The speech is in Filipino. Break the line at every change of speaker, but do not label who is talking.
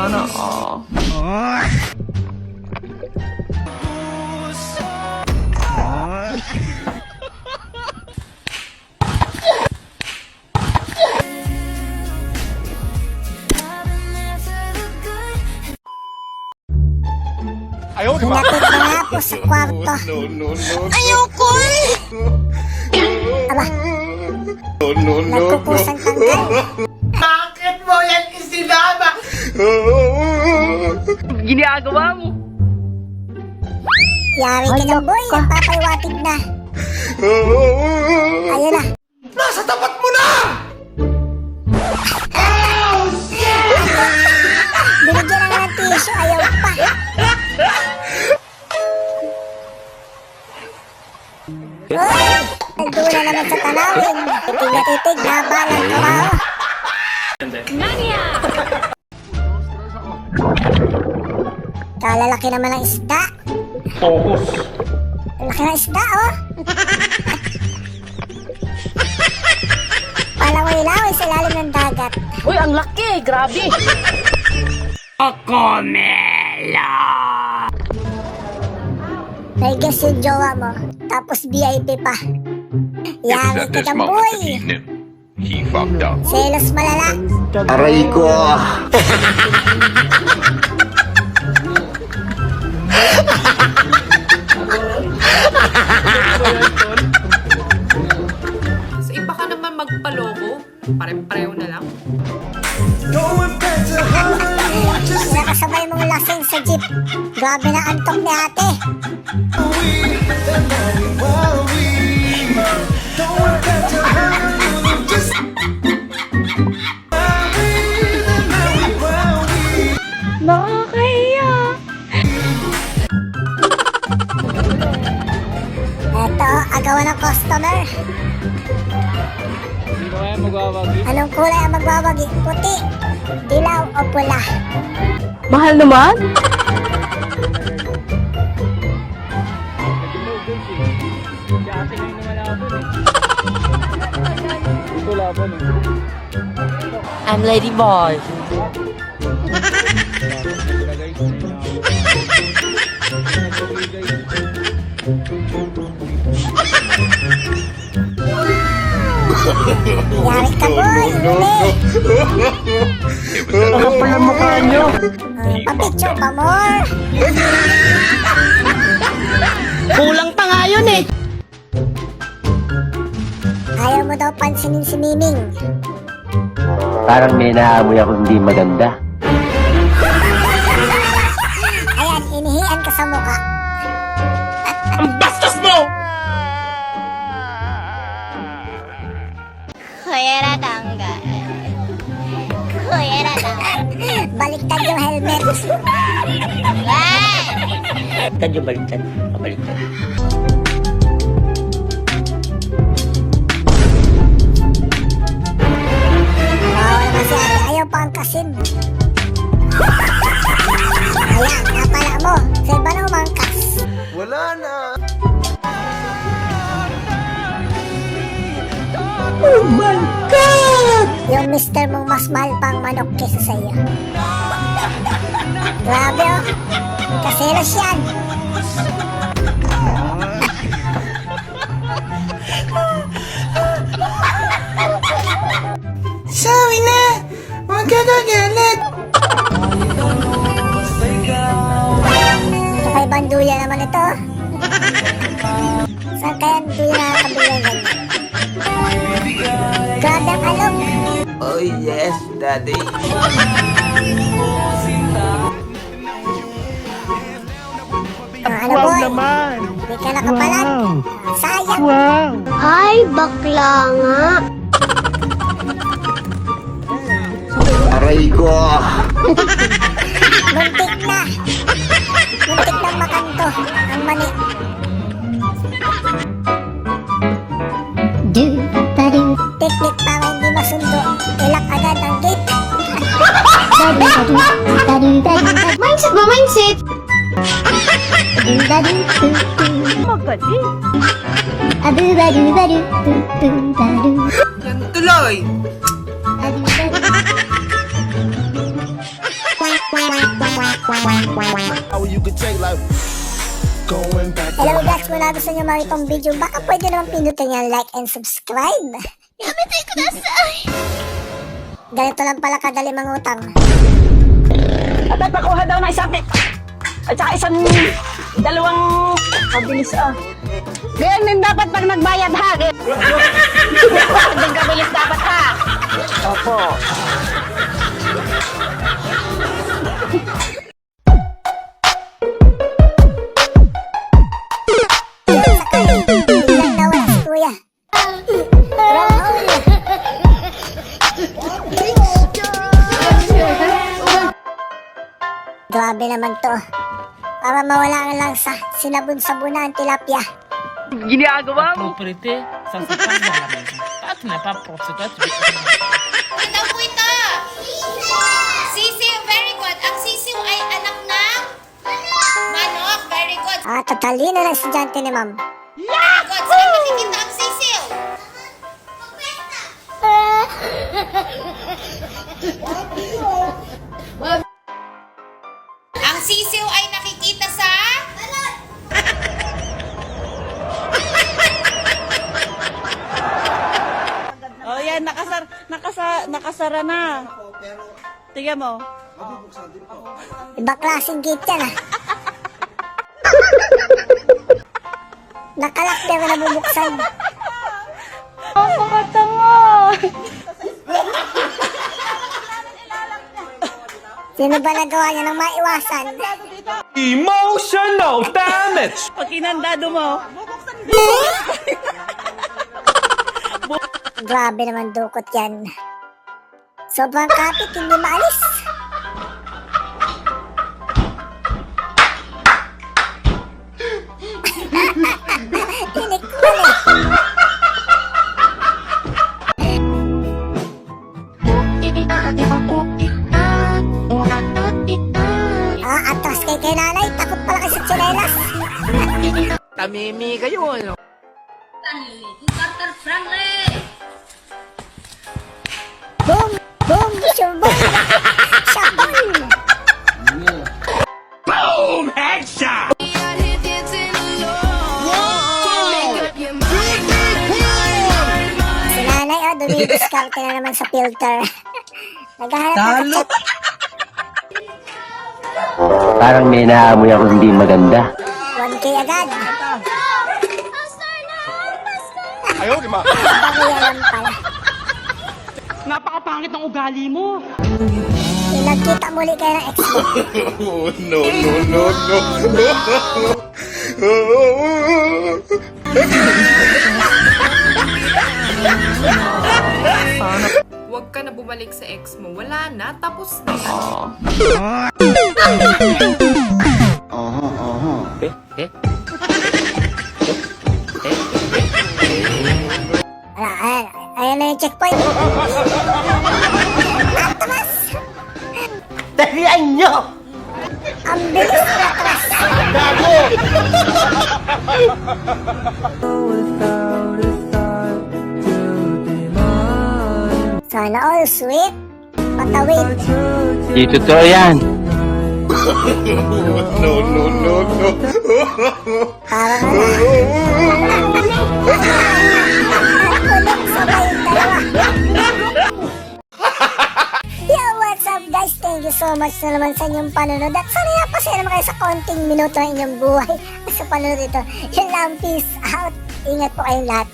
Sana all.
Hinatid na nga po sa kwarto.
Ayoko eh!
Aba, nagkukusang tanggal.
Bakit mo yan isinama?
Ginagawa mo.
Yari ka ng boy, ang papaywatig na. Ayun na.
Nasa tapat mo na!
Binigyan na nga ng tissue, ayaw pa. Uy! Nagdulo na naman sa tanawin. Titig na titig, nabalang kawawa. Kalalaki naman ng isda.
Focus.
Laki ng isda, oh. Palaway-laway sa ilalim ng dagat.
Uy, ang laki. Grabe.
May guess yung jowa mo, tapos VIP pa.
It was
Yari
at this
ka ng
moment that
boy.
he knew he fucked up.
Selos malala.
Aray ko.
Sa iba ka naman magpaloko, pare-pareho na lang.
Nakasabay mong lasing sa jeep. Grabe na antok ni ate.
Nakakahiya.
Eto, agawan ng customer. Anong kulay ang magwawagi? Puti, dilaw o pula?
Mahal naman. I'm Lady Boy.
Yari ka boy, huli.
It was at this moment that he fucked
Papicture
up.
pa more.
Kulang pa nga yun eh.
Ayaw mo daw pansinin si Miming.
Parang may naamoy ako hindi maganda.
Ayan, inihian ka sa muka.
Ang bastos mo!
Kuyera tanggal. Kuyera tanggal. Baliktad yung helmet.
Baliktad yung baliktad. Baliktad.
Bawal naman si ate, ayaw pa ang kasin. Ayan, napala mo. Sa iba na umangkas.
Wala na!
Yung mister mong mas mahal pang manok kesa sa iyo. Grabe oh. Kaselos yan.
Sabi na! Huwag ka nagalit!
Ito kay Banduya naman ito. Saan kaya ang duya nakakabila ganyan? Grabe ang alok.
Oh yes, daddy!
Ano boy? Hindi ka nakapalan. Sayang.
Ay, bakla nga.
Aray ko.
Muntik na. Muntik na makanto. Ang mani. Teknik para hindi masundo. Ilak agad ang gate.
Mindset ba, mindset?
Tuloy!
Hello guys, kung gusto nyo mga itong video, baka pwede naman pindutin yung like and subscribe. Ganito lang pala kadali mangutang.
At pakuha daw ng isang at saka isang dalawang kabilis Ganyan din dapat pag nagbayad ha. Din kabilis dapat ha. Opo.
Ilang nawala si kuya. Grabe naman to. Para mawala lang sa sinabon-sabunan tilapia.
Ginagawa mo.
Property sa sipang namin. At napaprostitute.
Ito po ito. Sisiw, very good. Ang sisiw ay anak ng manok. Very good.
Tatalino ng estudyante ni ma'am.
Very good. Saan nakikita ang sisiw? Ang sisiw ay nakikita sa...
Oh yan, nakasara na. Tingnan mo.
Iba klaseng gate yan Nakalak pero nabubuksan. Sino ba nagawa niya ng maiwasan?
Emotional damage!
Pag inandado mo.
Grabe naman dukot yan. Sobrang kapit, hindi maalis. Tinik ko atras kay nanay. Takot pala kayo sa tsinelas.
Tamimi kayo, ano?
Boom! Boom! Shubong! Shabon!
Boom! Headshot!
Si nanay, dumidiskarte na naman sa filter. Naghahanap ng chat.
Parang may naamoy ako hindi maganda.
1K agad.
Ayaw, di ma.
Pakialam pala.
Napakapangit ng ugali mo.
Yung nagkita muli kayo ng ex mo.
Oh, no, no, no, no.
Huwag ka na bumalik sa ex mo. Wala na. Tapos na yan.
Ayan na yung checkpoint. Atras!
Talian nyo!
Ang bilis na atras. Sana all sweet. Patawid.
Di totoo yan.
No, no, no, no.
Parang kulong sabay yung dalawa. Yo, what's up guys? Thank you so much na naman sa inyong panunod. At sana napasaya naman kayo sa konting minuto ng inyong buhay sa panunod ito. Yun lang, peace out. Ingat po kayong lahat.